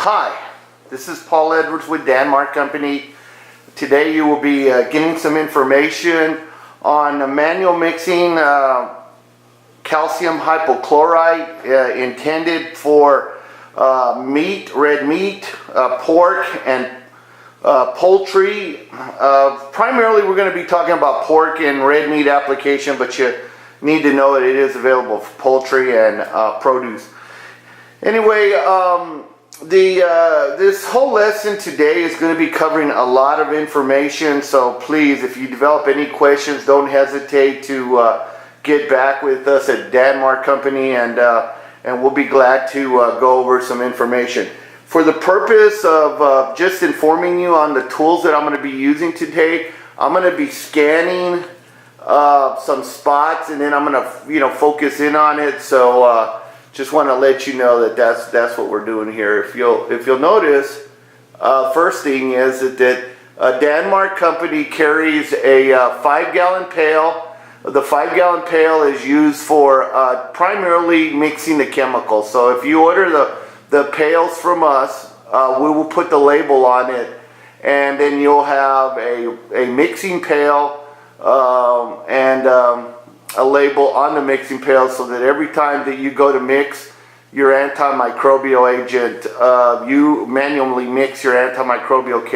Hi, this is Paul Edwards with Denmark Company. Today you will be getting some information on manual mixing calcium hypochlorite intended for meat, red meat, pork, and poultry. Primarily we're going to be talking about pork and red meat application, but you need to know that it is available for poultry and produce. Anyway, this whole lesson today is going to be covering a lot of information, so please, if you develop any questions, don't hesitate to get back with us at Denmark Company, and we'll be glad to go over some information. For the purpose of just informing you on the tools that I'm going to be using today, I'm going to be scanning some spots, and then I'm going to focus in on it. So just want to let you know that that's what we're doing here. If you'll notice, first thing is that Denmark Company carries a 5-gallon pail. The 5-gallon pail is used for primarily mixing the chemicals. So if you order the pails from us, we will put the label on it, and then you'll have a mixing pail and a label on the mixing pail, so that every time that you go to mix your antimicrobial agent, you manually mix your antimicrobial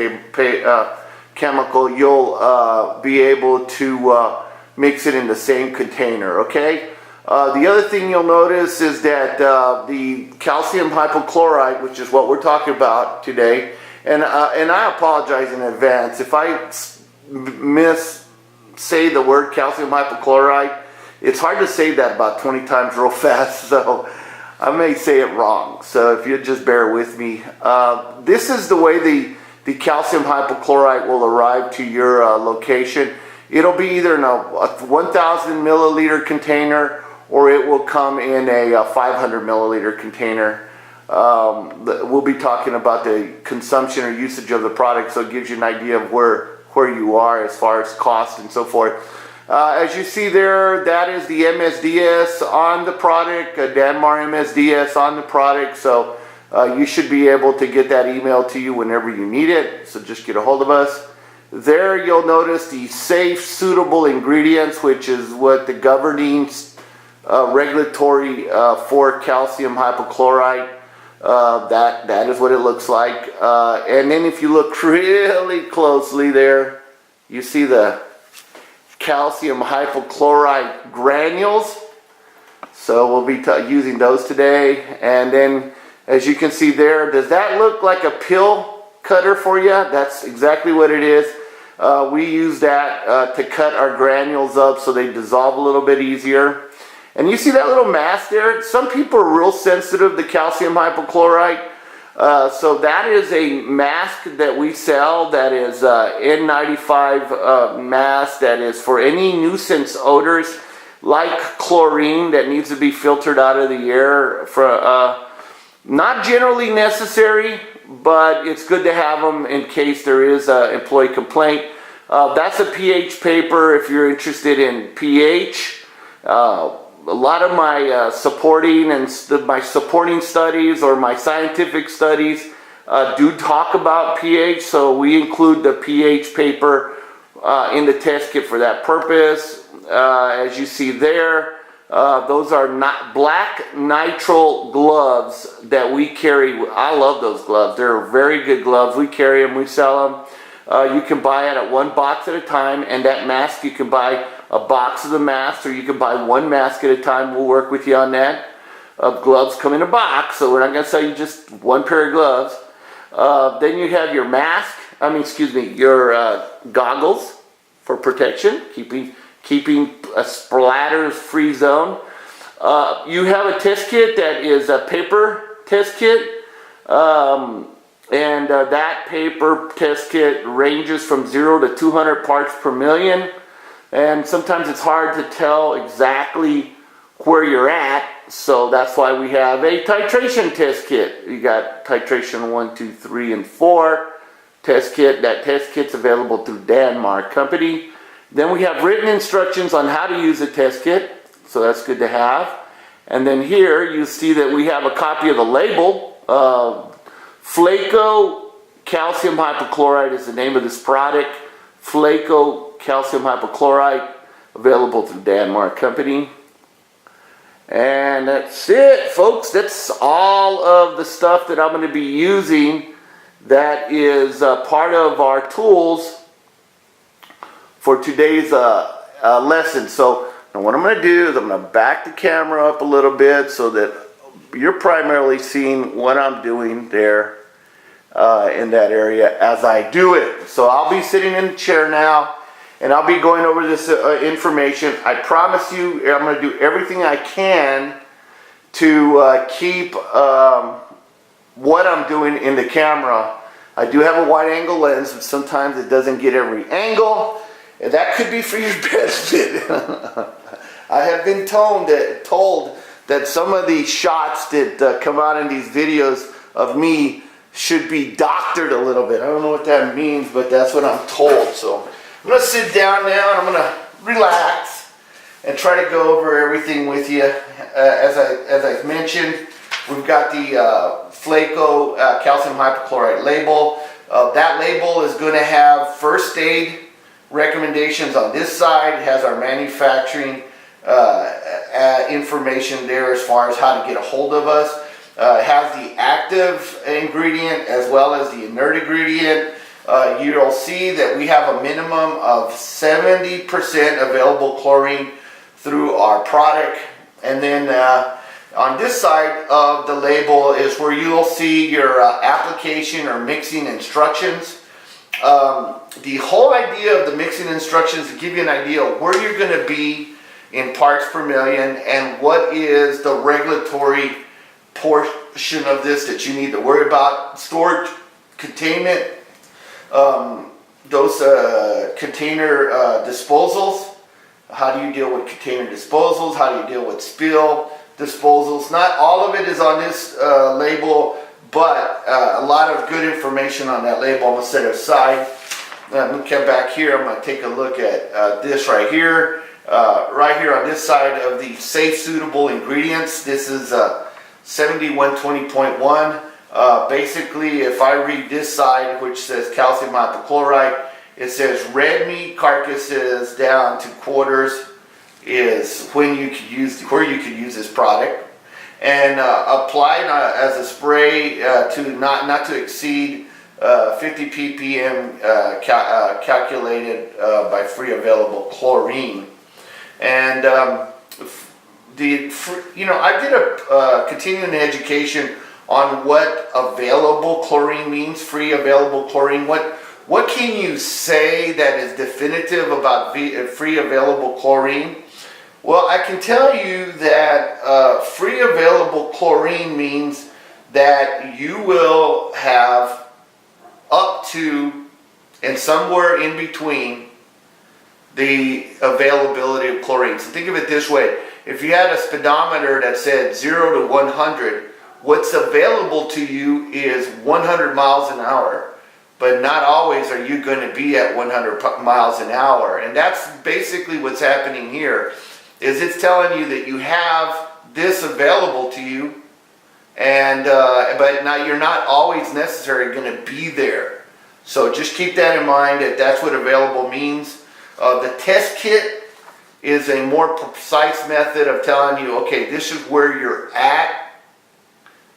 chemical, you'll be able to mix it in the same container, okay? The other thing you'll notice is that the calcium hypochlorite, which is what we're talking about today, and I apologize in advance if I say the word calcium hypochlorite. It's hard to say that about 20 times real fast, so I may say it wrong. So if you just bear with me. This is the way the calcium hypochlorite will arrive to your location. It'll be either in a 1,000 milliliter container, or it will come in a 500 milliliter container. We'll be talking about the consumption or usage of the product, so it gives you an idea of where you are as far as cost and so forth. As you see there, that is the MSDS on the product, Danmar MSDS on the product, so you should be able to get that email to you whenever you need it, so just get a hold of us. There you'll notice the safe, suitable ingredients, which is what the governing regulatory for calcium hypochlorite. That is what it looks like. And then if you look really closely there, you see the calcium hypochlorite granules. So we'll be using those today. And then as you can see there, does that look like a pill cutter for you? That's exactly what it is. We use that to cut our granules up so they dissolve a little bit easier. And you see that little mask there? Some people are real sensitive to calcium hypochlorite. So that is a mask that we sell, that is N95 mask, that is for any nuisance odors like chlorine that needs to be filtered out of the air. Not generally necessary, but it's good to have them in case there is an employee complaint. That's a pH paper if you're interested in pH. A lot of my supporting studies or my scientific studies do talk about pH, so we include the pH paper in the test kit for that purpose. As you see there, those are not black nitrile gloves that we carry. I love those gloves. They're very good gloves. We carry them, we sell them. You can buy it at one box at a time, and that mask you can buy a box of the mask, or you can buy one mask at a time. We'll work with you on that. Gloves come in a box, so we're not going to sell you just one pair of gloves. Then you have your mask, your goggles for protection, keeping a splatters-free zone. You have a test kit that is a paper test kit, and that paper test kit ranges from 0 to 200 parts per million. And sometimes it's hard to tell exactly where you're at, so that's why we have a titration test kit. You got titration 1, 2, 3, and 4 test kit. That test kit's available through Denmark Company. Then we have written instructions on how to use a test kit, so that's good to have. And then here you see that we have a copy of the label Flako Calcium Hypochlorite is the name of this product. Flako Calcium Hypochlorite, available through Denmark Company. And that's it, folks. That's all of the stuff that I'm going to be using that is part of our tools for today's lesson. So now what I'm going to do is I'm going to back the camera up a little bit so that you're primarily seeing what I'm doing there in that area as I do it. So I'll be sitting in the chair now, and I'll be going over this information. I promise you I'm going to do everything I can to keep what I'm doing in the camera. I do have a wide angle lens, but sometimes it doesn't get every angle, and that could be for your benefit. I have been told that some of these shots that come out in these videos of me should be doctored a little bit. I don't know what that means, but that's what I'm told. So I'm going to sit down now and I'm going to relax and try to go over everything with you. As I mentioned, we've got the Flako calcium hypochlorite label. That label is going to have first aid recommendations on this side. It has our manufacturing information there as far as how to get a hold of us. It has the active ingredient as well as the inert ingredient. You'll see that we have a minimum of 70% available chlorine through our product. And then on this side of the label is where you'll see your application or mixing instructions. The whole idea of the mixing instructions is to give you an idea of where you're going to be in parts per million and what is the regulatory portion of this that you need to worry about. Storage, containment, those container disposals. How do you deal with container disposals? How do you deal with spill disposals? Not all of it is on this label, but a lot of good information on that label. I'm going to set it aside. Let me come back here. I'm going to take a look at this right here. Right here on this side of the safe suitable ingredients. This is 7120.1. Basically, if I read this side, which says calcium hypochlorite, it says red meat carcasses down to quarters is when you could use this product, and applied as a spray to not to exceed 50 ppm calculated by free available chlorine. And I did a continuing education on what available chlorine means, free available chlorine. What can you say that is definitive about free available chlorine? Well, I can tell you that free available chlorine means that you will have up to and somewhere in between the availability of chlorine. So think of it this way. If you had a speedometer that said 0 to 100, what's available to you is 100 miles an hour. But not always are you going to be at 100 miles an hour. And that's basically what's happening here, is it's telling you that you have this available to you, and but now you're not always necessarily going to be there. So just keep that in mind, that that's what available means. The test kit is a more precise method of telling you, okay, this is where you're at,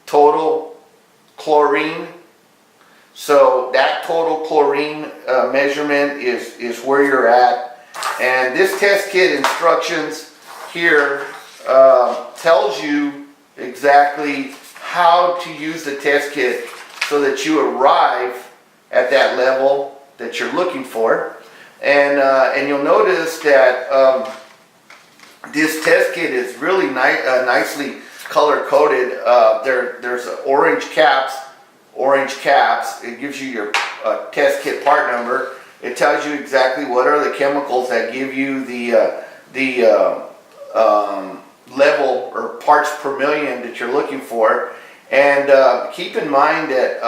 total chlorine. So that total chlorine measurement is where you're at. And this test kit instructions here tells you exactly how to use the test kit so that you arrive at that level that you're looking for. And you'll notice that this test kit is really nicely color coded. There's orange caps. It gives you your test kit part number. It tells you exactly what are the chemicals that give you the level or parts per million that you're looking for. And keep in mind that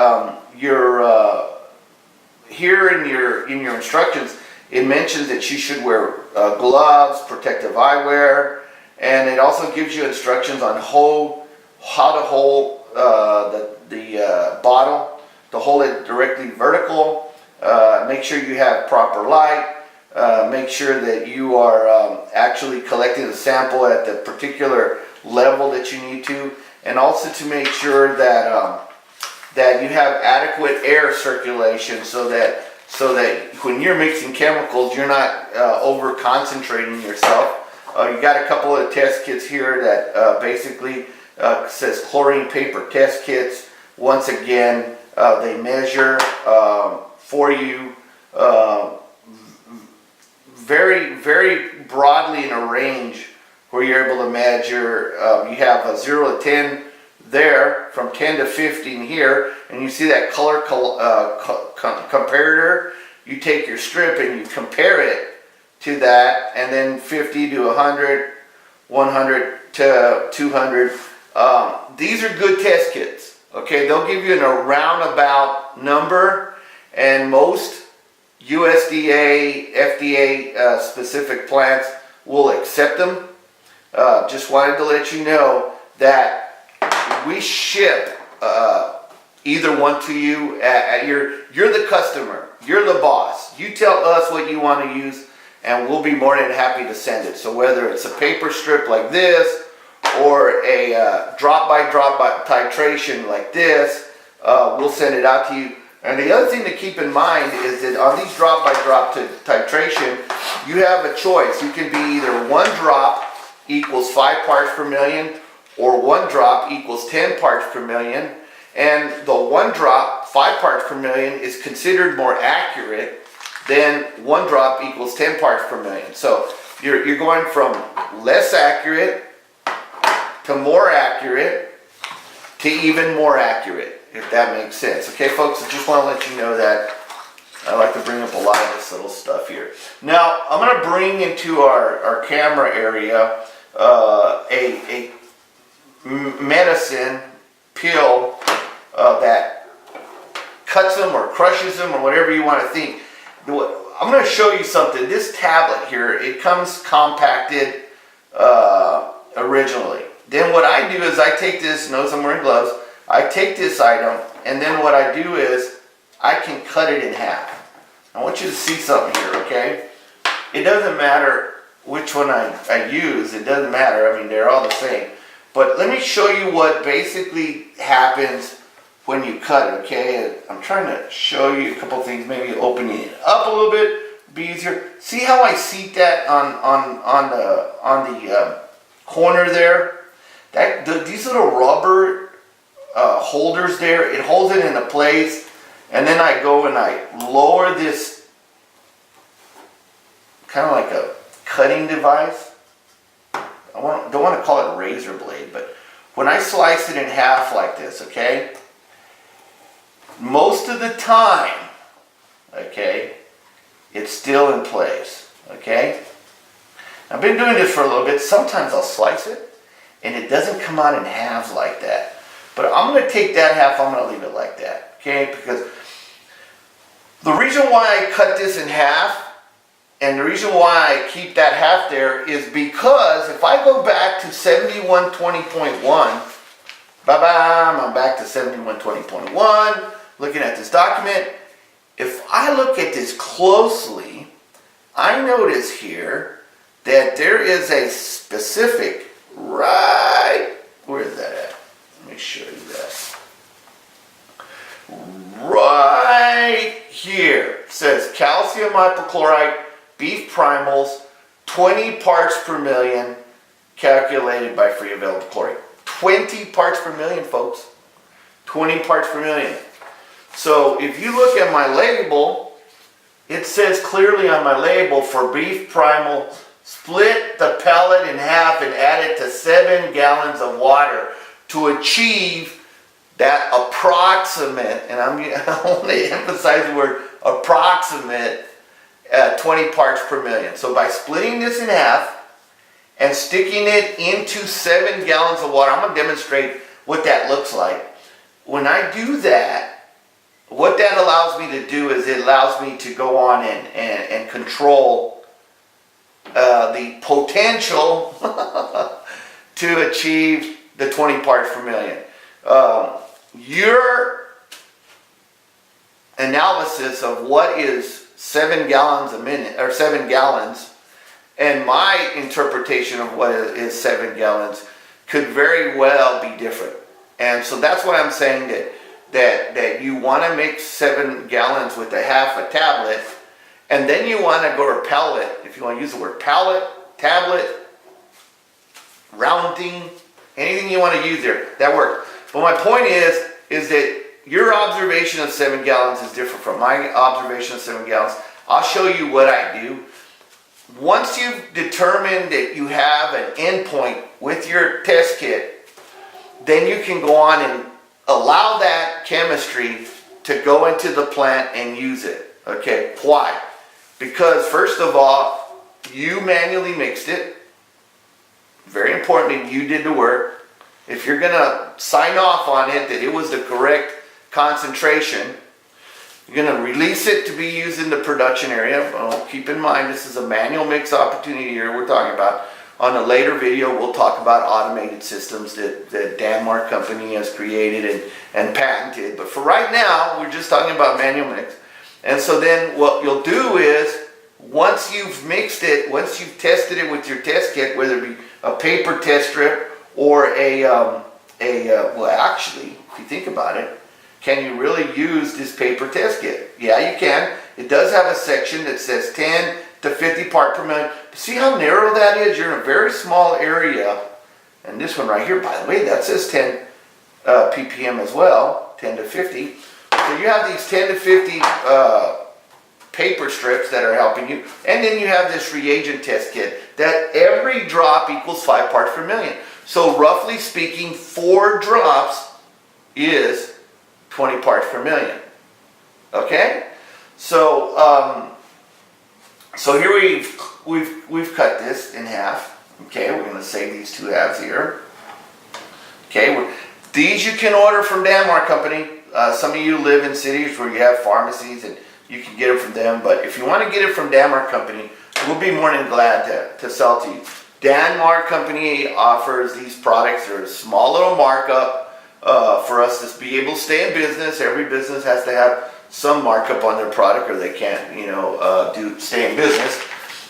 here in your instructions, it mentions that you should wear gloves, protective eyewear, and it also gives you instructions on how to hold bottle to hold it directly vertical. Make sure you have proper light. Make sure that you are actually collecting the sample at the particular level that you need to, and also to make sure that that you have adequate air circulation, so that when you're mixing chemicals, you're not over concentrating yourself. You got a couple of test kits here that basically says chlorine paper test kits. Once again, they measure for you very, very broadly in a range where you're able to measure. You have a 0 to 10 there, from 10 to 15 here, and you see that color comparator. You take your strip and you compare it to that, and then 50 to 100, 100 to 200. These are good test kits. Okay, they'll give you a roundabout number, and most USDA, FDA specific plants will accept them. Just wanted to let you know that we ship either one to you. You're the customer, you're the boss. You tell us what you want to use, and we'll be more than happy to send it. So whether it's a paper strip like this, or a drop-by-drop titration like this, we'll send it out to you. And the other thing to keep in mind is that on these drop-by-drop titration, you have a choice. You can be either 1 drop equals 5 parts per million, or 1 drop equals 10 parts per million. And the 1 drop, 5 parts per million, is considered more accurate than 1 drop equals 10 parts per million. So you're going from less accurate to more accurate to even more accurate, if that makes sense. Okay, folks, I just want to let you know that I like to bring up a lot of this little stuff here. Now, I'm going to bring into our camera area a medicine pill that cuts them or crushes them or whatever you want to think. I'm going to show you something. This tablet here, it comes compacted originally. Then what I do is I take this, notice I'm wearing gloves, I take this item, and then what I do is I can cut it in half. I want you to see something here, okay? It doesn't matter which one I use, it doesn't matter, I mean, they're all the same. But let me show you what basically happens when you cut it, okay? I'm trying to show you a couple things, maybe opening it up a little bit, be easier. See how I seat that on the corner there? These little rubber holders there, it holds it into place, and then I go and I lower this, kind of like a cutting device. Don't want to call it a razor blade, but when I slice it in half like this, okay, most of the time, okay, it's still in place, okay? I've been doing this for a little bit. Sometimes I'll slice it and it doesn't come out in halves like that. But I'm going to take that half, I'm going to leave it like that, okay? Because the reason why I cut this in half, and the reason why I keep that half there, is because if I go back to 7120.1, I'm back to 7120.1, looking at this document. If I look at this closely, I notice here that there is a specific, right, where is that at? Let me show you that. Right here, it says calcium hypochlorite, beef primals, 20 parts per million, calculated by free available chlorine. 20 parts per million, folks. 20 parts per million. So if you look at my label, it says clearly on my label, for beef primal, split the pellet in half and add it to 7 gallons of water to achieve that approximate, and I'm only emphasize the word approximate, 20 parts per million. So by splitting this in half and sticking it into 7 gallons of water, I'm going to demonstrate what that looks like. When I do that, what that allows me to do is it allows me to go on and control the potential to achieve the 20 parts per million. your analysis of what is 7 gallons a minute, or 7 gallons, and my interpretation of what is 7 gallons could very well be different. And so that's why I'm saying that you want to mix 7 gallons with a half a tablet, and then you want to go to pellet, if you want to use the word pellet, tablet, rounding, anything you want to use there, that works. But my point is that your observation of 7 gallons is different from my observation of 7 gallons. I'll show you what I do. Once you've determined that you have an endpoint with your test kit, then you can go on and allow that chemistry to go into the plant and use it. Okay, why? Because first of all, you manually mixed it. Very importantly, you did the work. If you're going to sign off on it that it was the correct concentration, you're going to release it to be used in the production area. Well, keep in mind, this is a manual mix opportunity here we're talking about. On a later video, we'll talk about automated systems that the Denmark company has created and patented. But for right now, we're just talking about manual mix. And so then what you'll do is, once you've mixed it, once you've tested it with your test kit, whether it be a paper test strip or well, actually, if you think about it, can you really use this paper test kit? Yeah, you can. It does have a section that says 10 to 50 part per million. See how narrow that is? You're in a very small area. And this one right here, by the way, that says 10 ppm as well, 10 to 50. So you have these 10 to 50 paper strips that are helping you. And then you have this reagent test kit that every drop equals 5 parts per million. So roughly speaking, 4 drops is 20 parts per million. Okay? So so here we've cut this in half. Okay, we're going to save these 2 halves here. Okay, these you can order from Denmark company. Some of you live in cities where you have pharmacies and you can get it from them. But if you want to get it from Denmark company, we'll be more than glad to sell to you. Denmark company offers these products. They're a small little markup for us to be able to stay in business. Every business has to have some markup on their product or they can't, stay in business.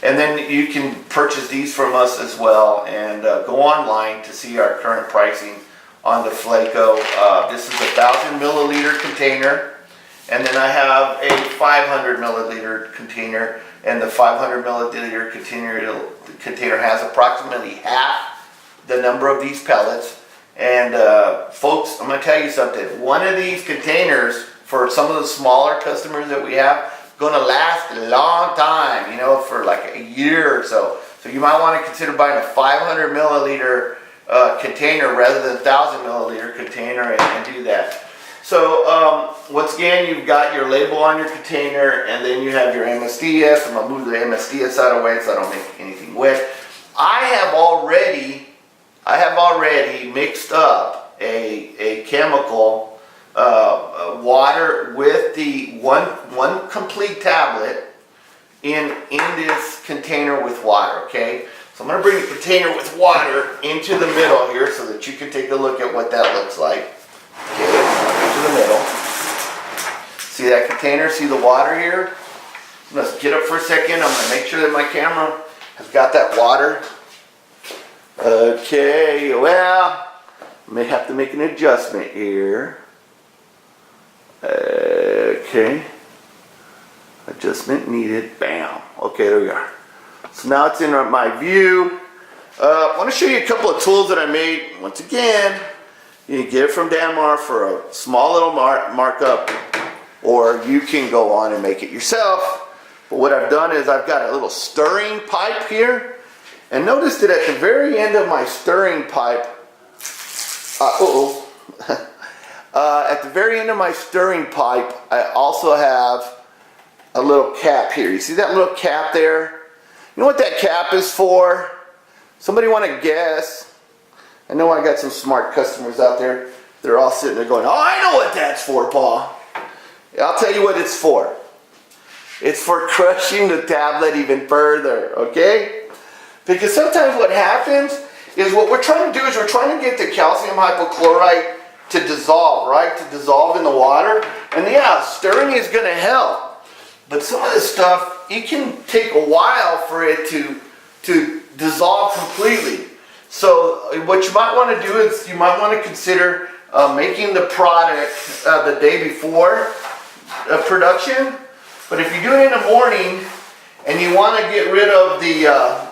And then you can purchase these from us as well and go online to see our current pricing on the Flako. This is a 1,000 milliliter container, and then I have a 500 milliliter container, and the 500 milliliter container has approximately half the number of these pellets. And folks, I'm going to tell you something. One of these containers, for some of the smaller customers that we have, going to last a long time, for like a year or so. So you might want to consider buying a 500 milliliter container rather than 1,000 milliliter container and do that. So once again, you've got your label on your container, and then you have your MSDS. I'm going to move the MSDS out of the way so I don't make anything wet. I have already mixed up a chemical water with the one complete tablet in this container with water. Okay, so I'm going to bring the container with water into the middle here so that you can take a look at what that looks like. Okay, into the middle. See that container? See the water here? Let's get up for a second. I'm going to make sure that my camera has got that water. Okay, well, I may have to make an adjustment here. Okay, adjustment needed. Bam. Okay, there we are. So now it's in my view. I want to show you a couple of tools that I made. Once again, you can get it from Denmark for a small little markup, or you can go on and make it yourself. But what I've done is I've got a little stirring pipe here. And notice that at the very end of my stirring pipe, at the very end of my stirring pipe, I also have a little cap here. You see that little cap there? You know what that cap is for? Somebody want to guess? I know I got some smart customers out there. They're all sitting there going, "Oh, I know what that's for, Paul." I'll tell you what it's for. It's for crushing the tablet even further, okay? Because sometimes what happens is what we're trying to do is we're trying to get the calcium hypochlorite to dissolve, right? To dissolve in the water. And yeah, stirring is going to help. But some of this stuff, it can take a while for it to dissolve completely. So what you might want to do is you might want to consider making the product the day before production. But if you do it in the morning and you want to get rid of the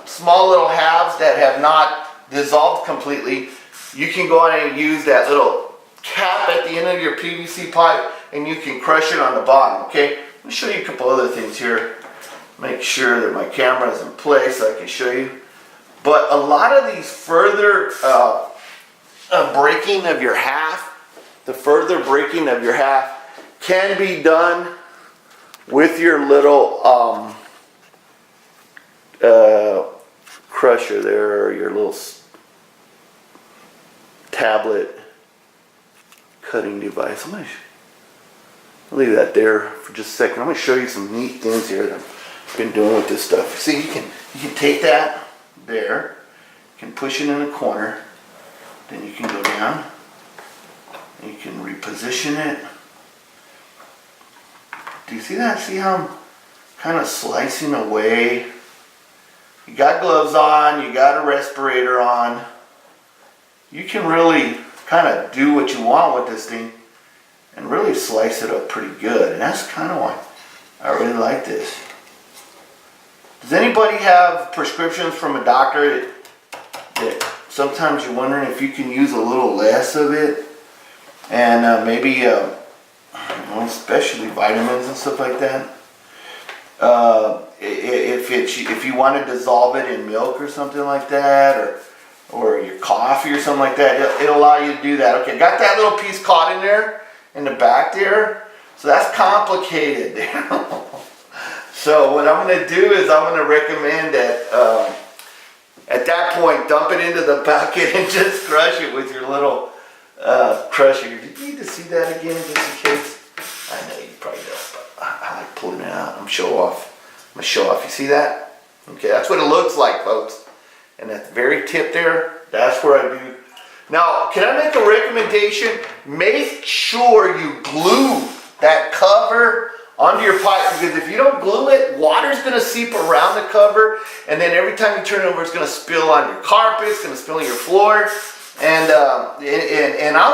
small little halves that have not dissolved completely, you can go on and use that little cap at the end of your PVC pipe and you can crush it on the bottom, okay? Let me show you a couple other things here. Make sure that my camera is in place so I can show you. But a lot of these further breaking of your half, the further breaking of your half can be done with your little crusher there, or your little tablet cutting device. I'm going to leave that there for just a second. I'm going to show you some neat things here that I've been doing with this stuff. See, you can take that there, you can push it in the corner, then you can go down, and you can reposition it. Do you see that? See how I'm kind of slicing away? You got gloves on, you got a respirator on. You can really kind of do what you want with this thing and really slice it up pretty good. And that's kind of why I really like this. Does anybody have prescriptions from a doctor that sometimes you're wondering if you can use a little less of it? And maybe, especially vitamins and stuff like that. If you want to dissolve it in milk or something like that, or your coffee or something like that, it'll allow you to do that. Okay, got that little piece caught in there, in the back there. So that's complicated there. So what I'm going to do is I'm going to recommend that at that point, dump it into the bucket and just crush it with your little crusher. Did you need to see that again just in case? I know you probably don't, but I like pulling it out. I'm going to show off. You see that? Okay, that's what it looks like, folks. And at the very tip there, that's where I do. Now, can I make a recommendation? Make sure you glue that cover onto your pipe, because if you don't glue it, water's going to seep around the cover, and then every time you turn it over, it's going to spill on your carpet, it's going to spill on your floor. And I'll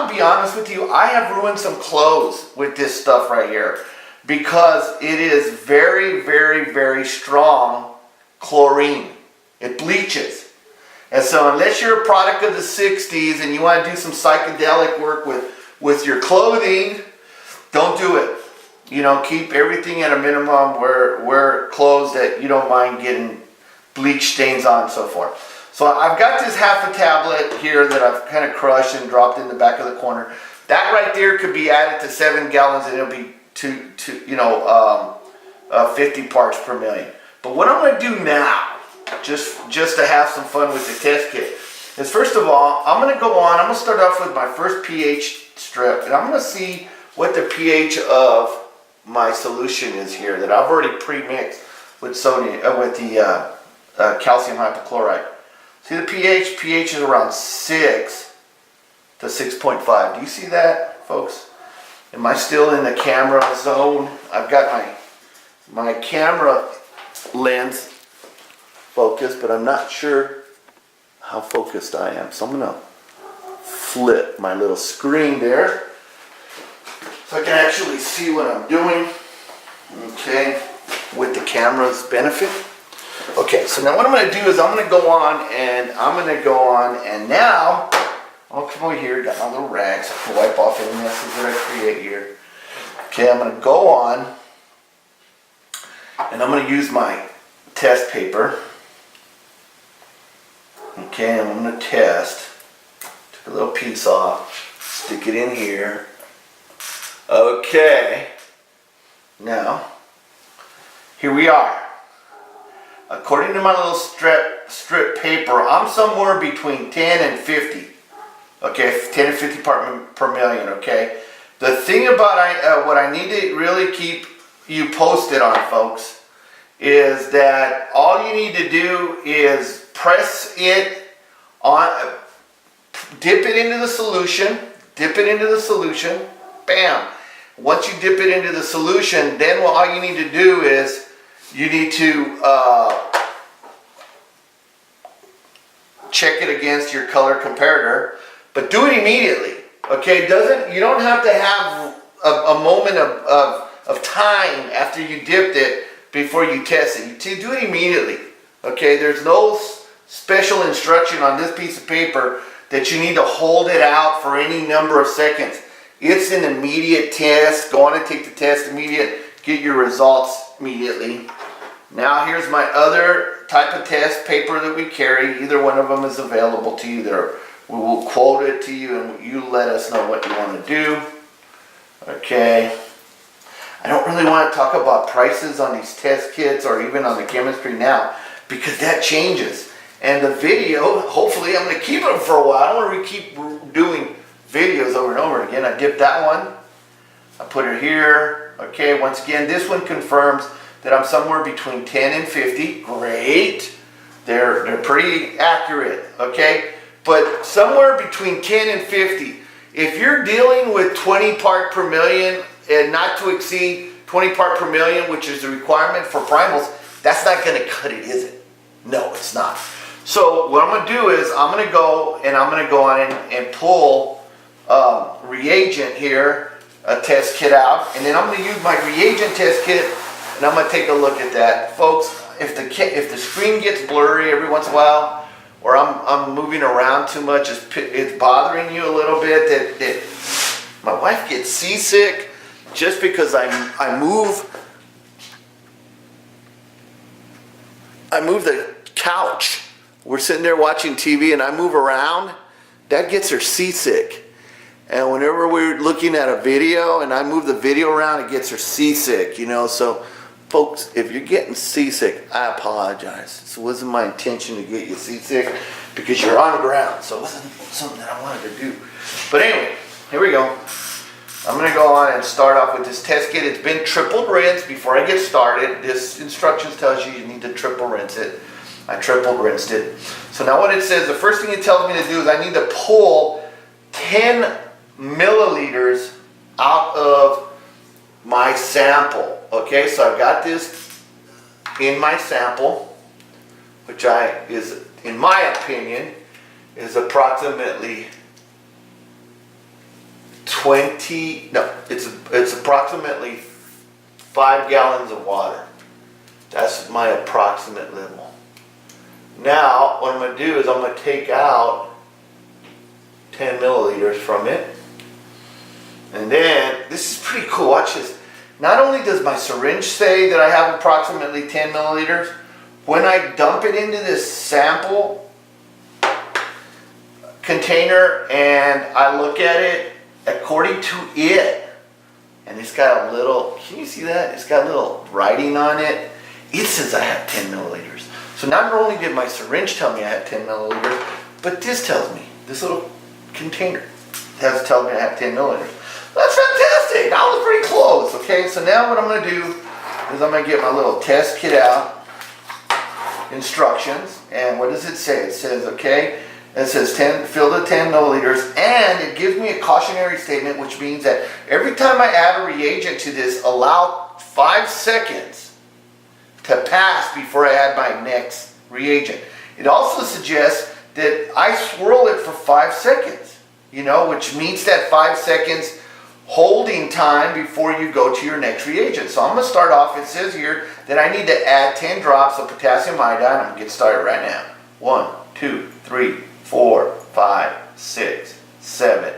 be honest with you, I have ruined some clothes with this stuff right here because it is very, very, very strong chlorine. It bleaches. And so unless you're a product of the 60s and you want to do some psychedelic work with your clothing, don't do it. You know, keep everything at a minimum. Wear clothes that you don't mind getting bleach stains on and so forth. So I've got this half a tablet here that I've kind of crushed and dropped in the back of the corner. That right there could be added to 7 gallons and it'll be 50 parts per million. But what I'm going to do now, just to have some fun with the test kit, is first of all, I'm going to start off with my first pH strip, and I'm going to see what the pH of my solution is here that I've already pre-mixed with sodium, with the calcium hypochlorite. See the pH? pH is around 6 to 6.5. Do you see that, folks? Am I still in the camera zone? I've got my camera lens focused, but I'm not sure how focused I am. So I'm going to flip my little screen there so I can actually see what I'm doing, okay, with the camera's benefit. Okay, so now what I'm going to do is I'm going to go on and now, I'll come over here, got my little rags, I can wipe off any messes that I create here. Okay, I'm going to go on and I'm going to use my test paper. Okay, I'm going to test. Took a little piece off, stick it in here. Okay, now, here we are. According to my little strip paper, I'm somewhere between 10 and 50. Okay, 10 and 50 part per million, okay? The thing about what I need to really keep you posted on, folks, is that all you need to do is press it on, dip it into the solution, dip it into the solution, bam. Once you dip it into the solution, then all you need to do is you need to check it against your color comparator, but do it immediately. Okay, you don't have to have a moment of time after you dipped it before you test it. You do it immediately. Okay, there's no special instruction on this piece of paper that you need to hold it out for any number of seconds. It's an immediate test. Go on and take the test immediate. Get your results immediately. Now here's my other type of test paper that we carry. Either one of them is available to you. We will quote it to you and you let us know what you want to do. Okay. I don't really want to talk about prices on these test kits or even on the chemistry now because that changes. And the video, hopefully I'm going to keep them for a while. I don't want to keep doing videos over and over again. I dipped that one. I put it here. Okay, once again, this one confirms that I'm somewhere between 10 and 50. Great. They're pretty accurate, okay? But somewhere between 10 and 50. If you're dealing with 20 part per million and not to exceed 20 part per million, which is the requirement for primals, that's not going to cut it, is it? No, it's not. So what I'm going to do is I'm going to go on and pull reagent here, a test kit out, and then I'm going to use my reagent test kit and I'm going to take a look at that. Folks, if the screen gets blurry every once in a while, or I'm moving around too much, it's bothering you a little bit, that my wife gets seasick just because I move the couch. We're sitting there watching TV and I move around, that gets her seasick. And whenever we're looking at a video and I move the video around, it gets her seasick, you know. So folks, if you're getting seasick, I apologize. It wasn't my intention to get you seasick because you're on the ground. So it wasn't something that I wanted to do. But anyway, here we go. I'm going to go on and start off with this test kit. It's been triple rinsed before I get started. This instructions tells you need to triple rinse it. I triple rinsed it. So now what it says, the first thing it tells me to do is I need to pull 10 milliliters out of my sample. Okay, so I've got this in my sample, which is, in my opinion, is approximately it's approximately 5 gallons of water. That's my approximate level. Now, what I'm going to do is I'm going to take out 10 milliliters from it. And then, this is pretty cool, watch this. Not only does my syringe say that I have approximately 10 milliliters, when I dump it into this sample container and I look at it, according to it, and it's got a little, can you see that? It's got a little writing on it. It says I have 10 milliliters. So not only did my syringe tell me I have 10 milliliters, but this tells me, this little container tells me I have 10 milliliters. That's fantastic. I was pretty close. Okay, so now what I'm going to do is I'm going to get my little test kit out, instructions, and what does it say? It says, okay, it says fill to 10 milliliters, and it gives me a cautionary statement, which means that every time I add a reagent to this, allow 5 seconds to pass before I add my next reagent. It also suggests that I swirl it for 5 seconds, you know, which means that 5 seconds holding time before you go to your next reagent. So I'm going to start off, it says here that I need to add 10 drops of potassium iodine. I'm going to get started right now. 1, 2, 3, 4, 5, 6, 7,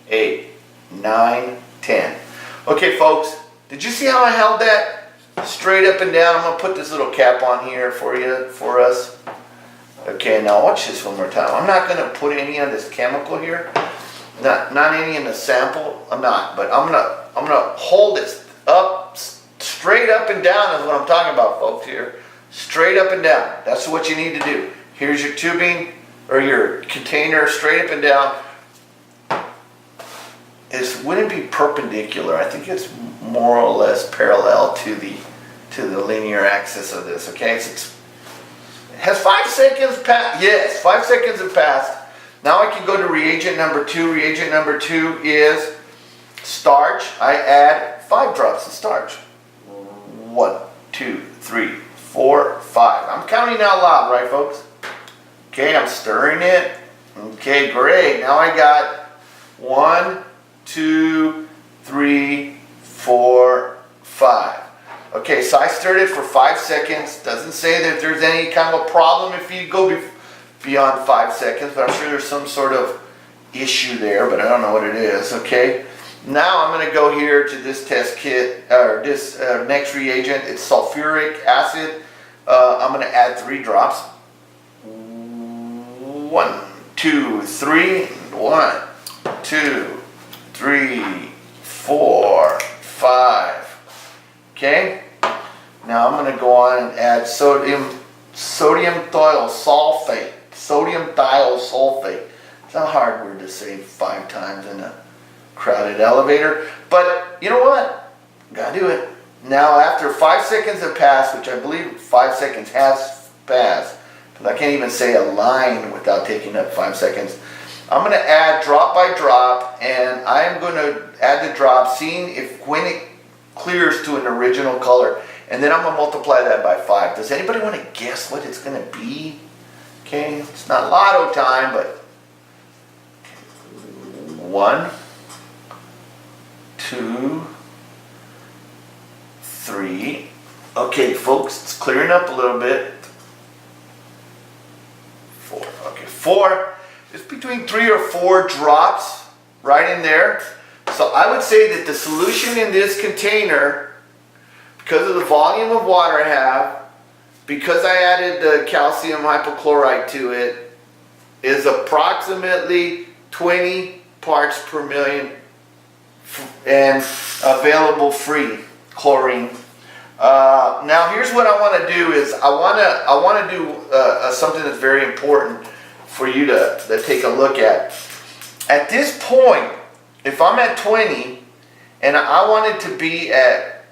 8, 9, 10. Okay folks, did you see how I held that straight up and down? I'm going to put this little cap on here for us. Okay, now watch this one more time. I'm not going to put any of this chemical here. Not any in the sample. I'm not, but I'm gonna hold it up, straight up and down is what I'm talking about, folks. Here, straight up and down. That's what you need to do. Here's your tubing or your container, straight up and down. It wouldn't be perpendicular. I think it's more or less parallel to the linear axis of this. Okay, so it has 5 seconds passed. Yes, 5 seconds have passed. Now I can go to reagent number 2. Reagent number 2 is starch. I add 5 drops of starch. 1, 2, 3, 4, 5. I'm counting out loud, right, folks? Okay, I'm stirring it. Okay, great. Now I got 1, 2, 3, 4, 5. Okay, so I stirred it for 5 seconds. Doesn't say that there's any kind of a problem if you go beyond 5 seconds, but I'm sure there's some sort of issue there, but I don't know what it is. Okay, now I'm going to go here to this test kit, or this next reagent. It's sulfuric acid. I'm going to add 3 drops. 1, 2, 3. 1, 2, 3, 4, 5. Okay. Now I'm going to go on and add sodium thiosulfate. Sodium thiosulfate. It's a hard word to say 5 times in a crowded elevator, but you know what? Gotta do it. Now after 5 seconds have passed, which I believe 5 seconds has passed, because I can't even say a line without taking up 5 seconds, I'm going to add drop by drop, and I'm going to add the drop, seeing if when it clears to an original color, and then I'm going to multiply that by 5. Does anybody want to guess what it's going to be? Okay, it's not lotto time, but 1, 2, 3. Okay, folks, it's clearing up a little bit. 4. Okay, 4. It's between 3 or 4 drops right in there. So I would say that the solution in this container, because of the volume of water I have, because I added the calcium hypochlorite to it, is approximately 20 parts per million and available free chlorine. Now here's what I want to do is I want to do something that's very important for you to take a look at. At this point, if I'm at 20 and I want it to be at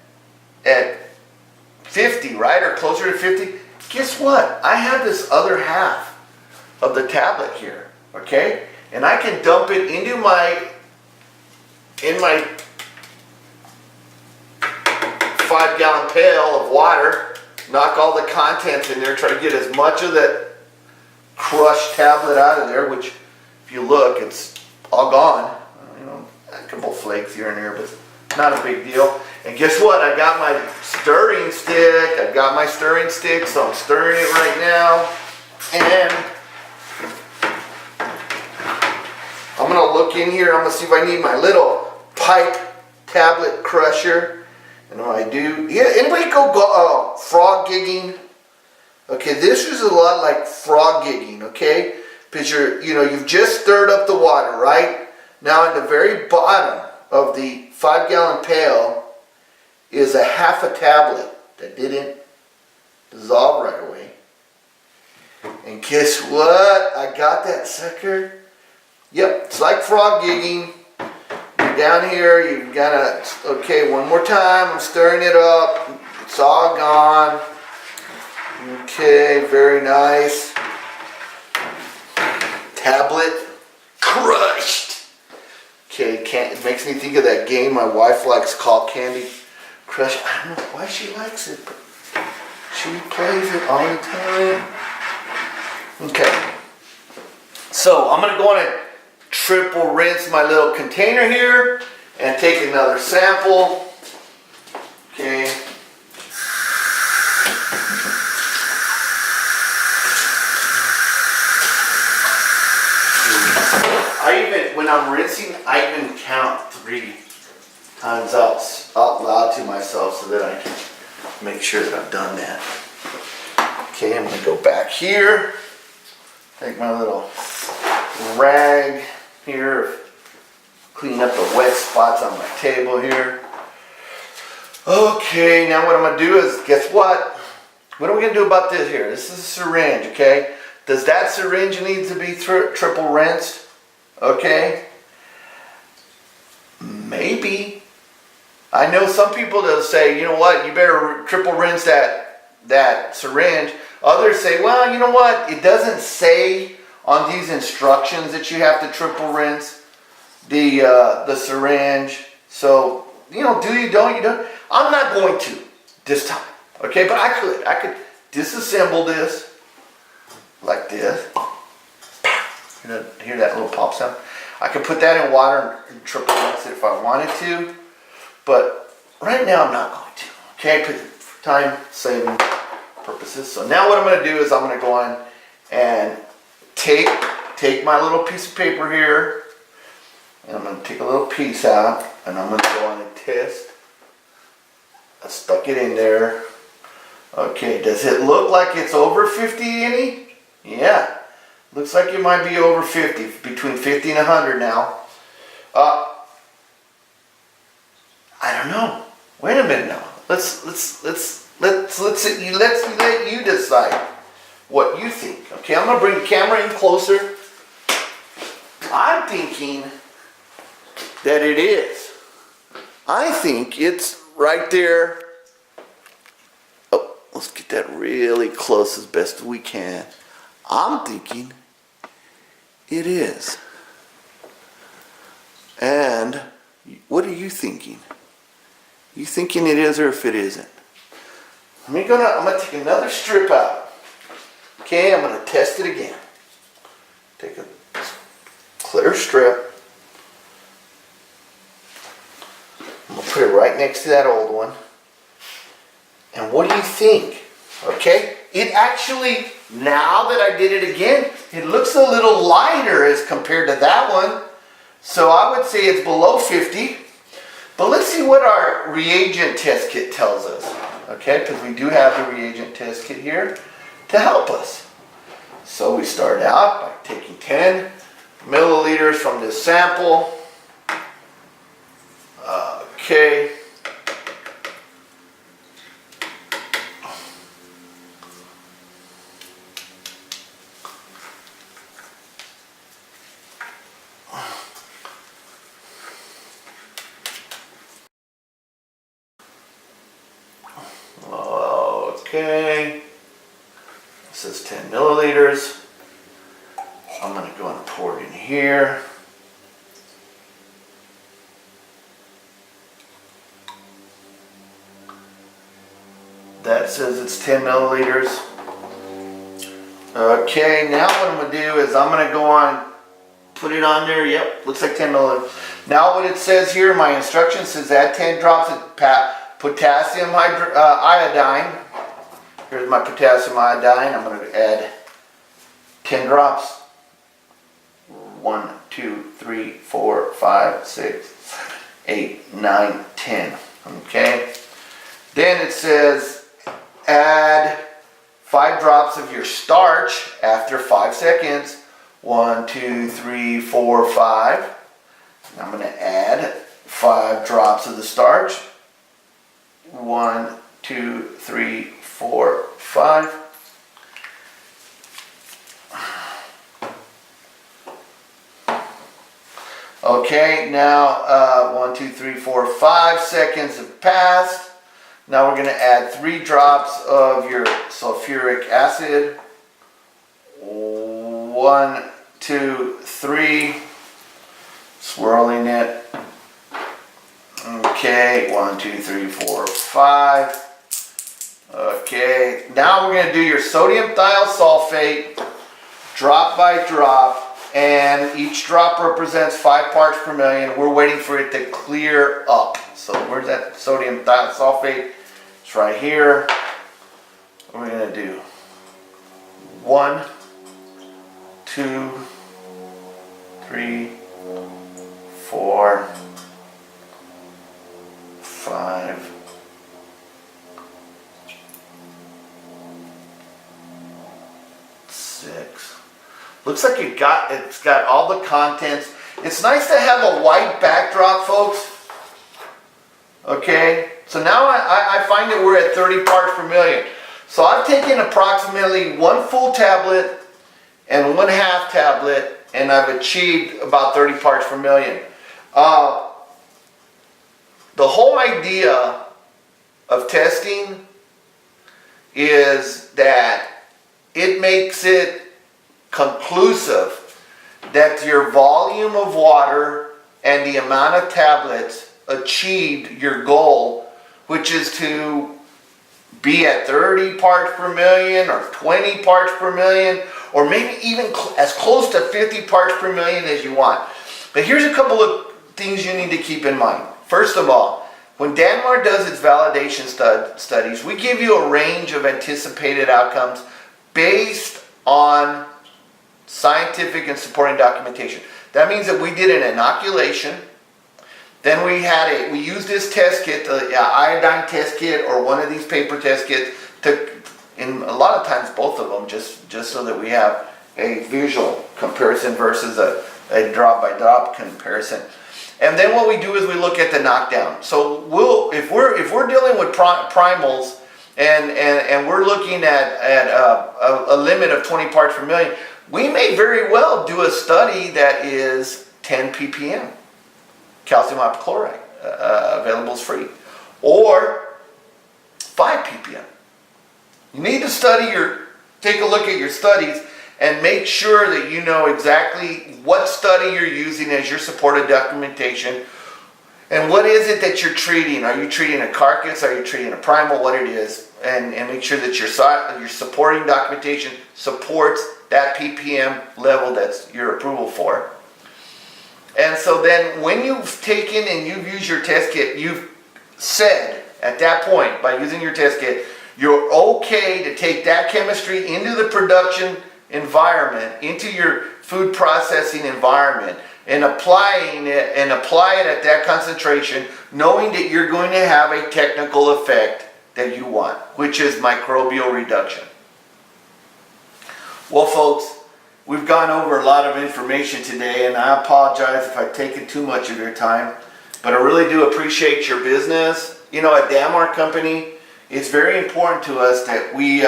50, right, or closer to 50, guess what? I have this other half of the tablet here, okay? And I can dump it into my 5-gallon pail of water, knock all the contents in there, try to get as much of that crushed tablet out of there, which if you look, it's all gone. You know, a couple flakes here and there, but not a big deal. And guess what? I got my stirring stick. I've got my stirring stick, so I'm stirring it right now. And I'm going to look in here. I'm going to see if I need my little pipe tablet crusher. And when I do, yeah, anybody go frog gigging? Okay, this is a lot like frog gigging, okay? Because you've just stirred up the water, right? Now at the very bottom of the 5-gallon pail is a half a tablet that didn't dissolve right away. And guess what? I got that sucker. Yep, it's like frog gigging. You're down here, you've got to, okay, one more time, I'm stirring it up. It's all gone. Okay, very nice. Tablet crushed. Okay, it makes me think of that game my wife likes called Candy Crush. I don't know why she likes it, but she plays it all the time. Okay. So I'm going to go on and triple rinse my little container here and take another sample. Okay. When I'm rinsing, I even count 3 times out loud to myself so that I can make sure that I've done that. Okay, I'm going to go back here, take my little rag here, clean up the wet spots on my table here. Okay, now what I'm going to do is, guess what? What are we going to do about this here? This is a syringe, okay? Does that syringe need to be triple rinsed? Okay, maybe. I know some people that'll say, you know what, you better triple rinse that syringe. Others say, well, you know what, it doesn't say on these instructions that you have to triple rinse the syringe. So, you know, do you don't, you don't. I'm not going to this time, okay? But I could disassemble this like this. Hear that little pop sound? I could put that in water and triple rinse it if I wanted to, but right now I'm not going to, okay? For time saving purposes. So now what I'm going to do is I'm going to go on and take my little piece of paper here, and I'm going to take a little piece out, and I'm going to go on and test. I stuck it in there. Okay, does it look like it's over 50 any? Yeah, looks like it might be over 50, between 50 and 100 now. I don't know. Wait a minute now. Let's let you decide what you think. Okay, I'm gonna bring the camera in closer. I'm thinking that it is. I think it's right there. Oh, let's get that really close as best we can. I'm thinking it is. And what are you thinking? You thinking it is or if it isn't? I'm gonna take another strip out. Okay, I'm gonna test it again. Take a clear strip. I'm gonna put it right next to that old one. And what do you think? Okay, it actually, now that I did it again, it looks a little lighter as compared to that one. So I would say it's below 50. But let's see what our reagent test kit tells us. Okay, because we do have the reagent test kit here to help us. So we start out by taking 10 milliliters from this sample. Okay. Okay. This is 10 milliliters. I'm going to go and pour it in here. That says it's 10 milliliters. Okay, now what I'm going to do is I'm going to go on, put it on there. Yep, looks like 10 milliliters. Now what it says here, my instructions says add 10 drops of potassium iodine. Here's my potassium iodine. I'm going to add 10 drops. 1, 2, 3, 4, 5, 6, 7, 8, 9, 10. Okay. Then it says add 5 drops of your starch after 5 seconds. 1, 2, 3, 4, 5. And I'm going to add 5 drops of the starch. 1, 2, 3, 4, 5. Okay, now 1, 2, 3, 4, 5 seconds have passed. Now we're going to add 3 drops of your sulfuric acid. 1, 2, 3. Swirling it. Okay, 1, 2, 3, 4, 5. Okay, now we're going to do your sodium thiosulfate drop by drop, and each drop represents 5 parts per million. We're waiting for it to clear up. So where's that sodium thiosulfate? It's right here. We're going to do 1, 2, 3, 4, 5. 6. Looks like it's got all the contents. It's nice to have a white backdrop, folks. Okay, so now I find that we're at 30 parts per million. So I've taken approximately 1 full tablet and 1 half tablet, and I've achieved about 30 parts per million. The whole idea of testing is that it makes it conclusive that your volume of water and the amount of tablets achieved your goal, which is to be at 30 parts per million or 20 parts per million, or maybe even as close to 50 parts per million as you want. But here's a couple of things you need to keep in mind. First of all, when Danmar does its validation studies, we give you a range of anticipated outcomes based on scientific and supporting documentation. That means that we did an inoculation, then we used this test kit, the iodine test kit or one of these paper test kits, in a lot of times both of them, just so that we have a visual comparison versus a drop-by-drop comparison. And then what we do is we look at the knockdown. So if we're dealing with primals and we're looking at a limit of 20 parts per million, we may very well do a study that is 10 ppm, calcium hypochlorite, available as free, or 5 ppm. You need to take a look at your studies and make sure that you know exactly what study you're using as your supported documentation, and what is it that you're treating. Are you treating a carcass? Are you treating a primal? What it is, and make sure that your supporting documentation supports that ppm level that's your approval for. And so then when you've taken and you've used your test kit, you've said at that point, by using your test kit, you're okay to take that chemistry into the production environment, into your food processing environment, and apply it at that concentration, knowing that you're going to have a technical effect that you want, which is microbial reduction. Well, folks, we've gone over a lot of information today, and I apologize if I've taken too much of your time, but I really do appreciate your business. You know, at Danmar Company, it's very important to us that we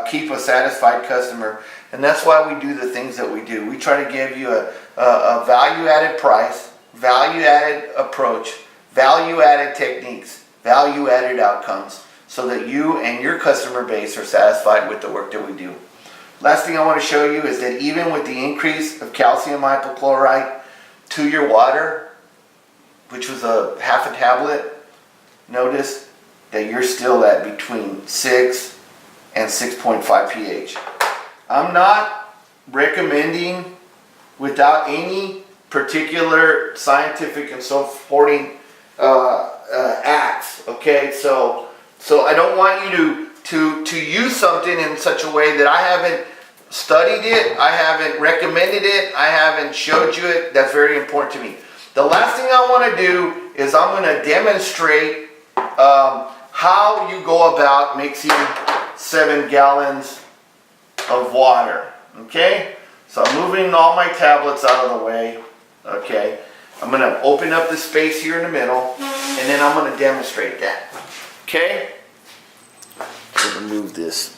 keep a satisfied customer, and that's why we do the things that we do. We try to give you a value-added price, value-added approach, value-added techniques, value-added outcomes, so that you and your customer base are satisfied with the work that we do. Last thing I want to show you is that even with the increase of calcium hypochlorite to your water, which was a half a tablet, notice that you're still at between 6 and 6.5 pH. I'm not recommending, without any particular scientific and supporting acts, okay? So I don't want you to use something in such a way that I haven't studied it, I haven't recommended it, I haven't showed you it. That's very important to me. The last thing I want to do is I'm going to demonstrate how you go about mixing 7 gallons of water. Okay? So I'm moving all my tablets out of the way. Okay? I'm going to open up the space here in the middle, and then I'm going to demonstrate that. Okay? I'm going to move this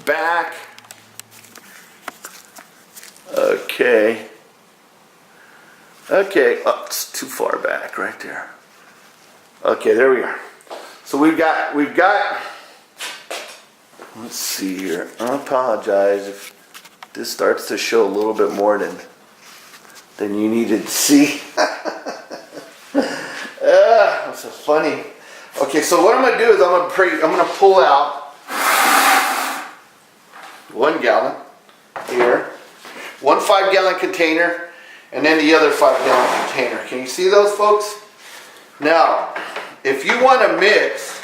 back. Okay. Okay. Oh, it's too far back right there. Okay, there we are. So we've got, let's see here. I apologize if this starts to show a little bit more than you needed to see. That's so funny. Okay, so what I'm going to do is I'm going to pull out 1 gallon here, 1 5-gallon container, and then the other 5-gallon container. Can you see those, folks? Now, if you want to mix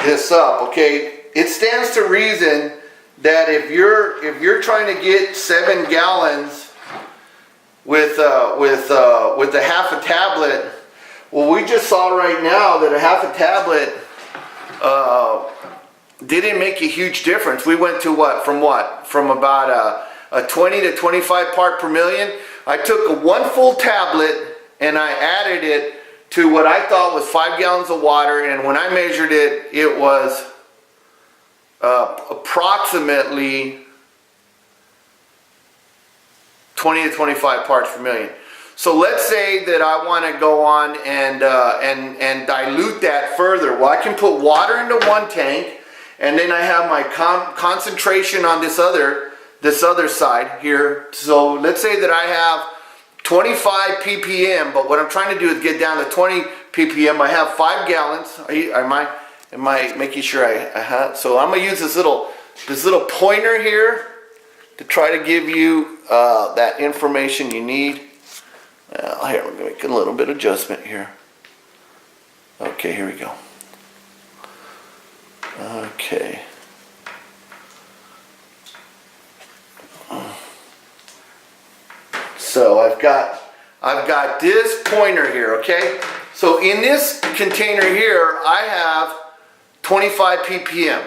this up, okay, it stands to reason that if you're trying to get 7 gallons with a half a tablet, well, we just saw right now that a half a tablet didn't make a huge difference. We went to from about a 20 to 25 part per million. I took 1 full tablet and I added it to what I thought was 5 gallons of water, and when I measured it, it was approximately 20 to 25 parts per million. So let's say that I want to go on and dilute that further. Well, I can put water into 1 tank, and then I have my concentration on this other this other side here. So let's say that I have 25 ppm, but what I'm trying to do is get down to 20 ppm. I have 5 gallons. Am I making sure so I'm gonna use this little pointer here to try to give you that information you need. Here, we're gonna make a little bit of adjustment here. Okay, here we go. Okay. So I've got this pointer here, okay? So in this container here, I have 25 ppm,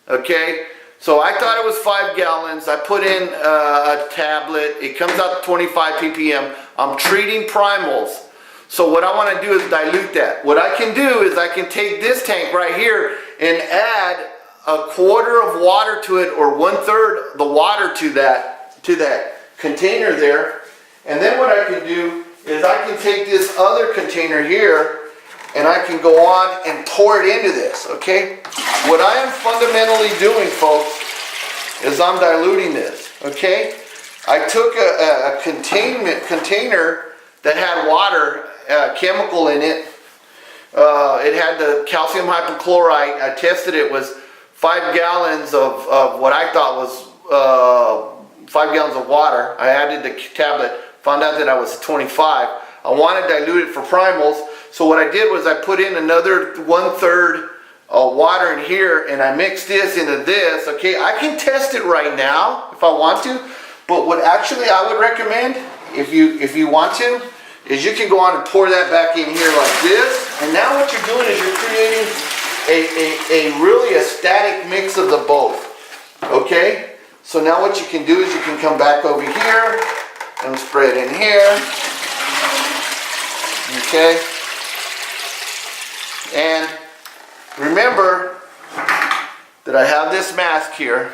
okay? So I thought it was 5 gallons. I put in a tablet. It comes out to 25 ppm. I'm treating primals. So what I want to do is dilute that. What I can do is I can take this tank right here and add a quarter of water to it, or 1/3 the water to that container there. And then what I can do is I can take this other container here and I can go on and pour it into this, okay? What I am fundamentally doing, folks, is I'm diluting this, okay? I took a container that had water, chemical in it. It had the calcium hypochlorite. I tested it, was 5 gallons of what I thought was 5 gallons of water. I added the tablet, found out that I was 25. I want to dilute it for primals. So what I did was I put in another 1/3 water in here, and I mixed this into this. Okay, I can test it right now if I want to, but what actually I would recommend, if you want to, is you can go on and pour that back in here like this. And now what you're doing is you're creating really a static mix of the both. Okay, so now what you can do is you can come back over here and spray it in here. Okay. And remember that I have this mask here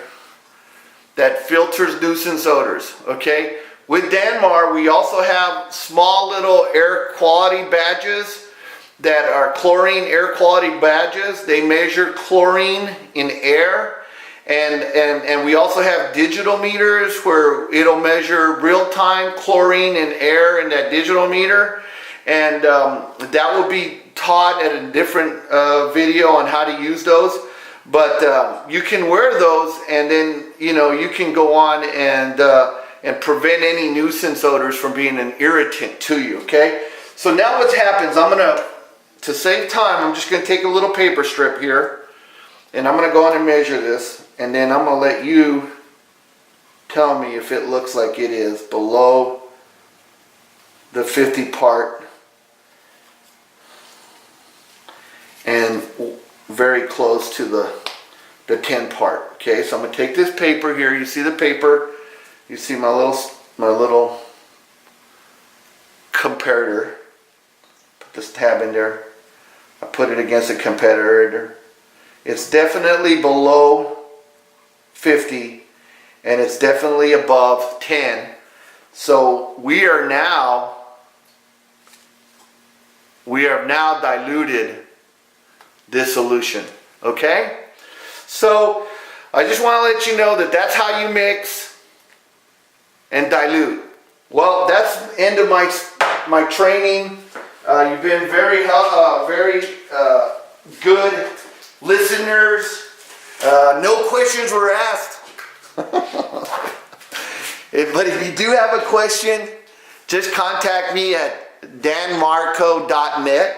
that filters nuisance odors, okay? With Danmar, we also have small little air quality badges that are chlorine air quality badges. They measure chlorine in air. And we also have digital meters where it'll measure real-time chlorine in air in that digital meter. And that will be taught at a different video on how to use those. But you can wear those, and then you can go on and prevent any nuisance odors from being an irritant to you. Okay. So now what happens? To save time, I'm just gonna take a little paper strip here, and I'm gonna go on and measure this, and then I'm gonna let you tell me if it looks like it is below the 50 part. And very close to the 10 part. Okay, so I'm gonna take this paper here. You see the paper? You see my little comparator. Put this tab in there. I put it against a comparator. It's definitely below 50, and it's definitely above 10. So we have now diluted this solution. Okay, so I just want to let you know that that's how you mix and dilute. Well, that's the end of my training. You've been very good listeners. No questions were asked. But if you do have a question, just contact me at danmarco.net.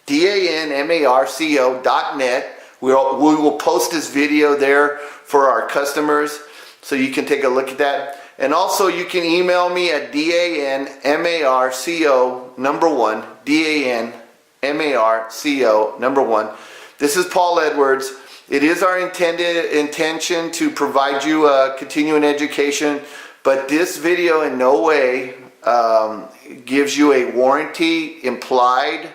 danmarco.net. We will post this video there for our customers, so you can take a look at that. And also you can email me at danmarco1. This is Paul Edwards. It is our intention to provide you continuing education, but this video in no way gives you a warranty implied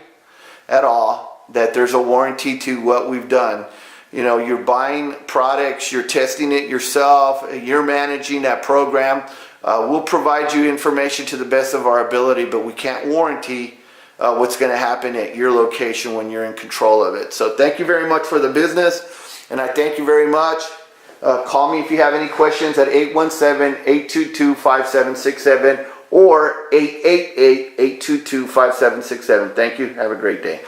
at all, that there's a warranty to what we've done. You're buying products, you're testing it yourself, you're managing that program. We'll provide you information to the best of our ability, but we can't warranty what's going to happen at your location when you're in control of it. So thank you very much for the business, and I thank you very much Call me if you have any questions at 817-822-5767 or 888-822-5767. Thank you. Have a great day.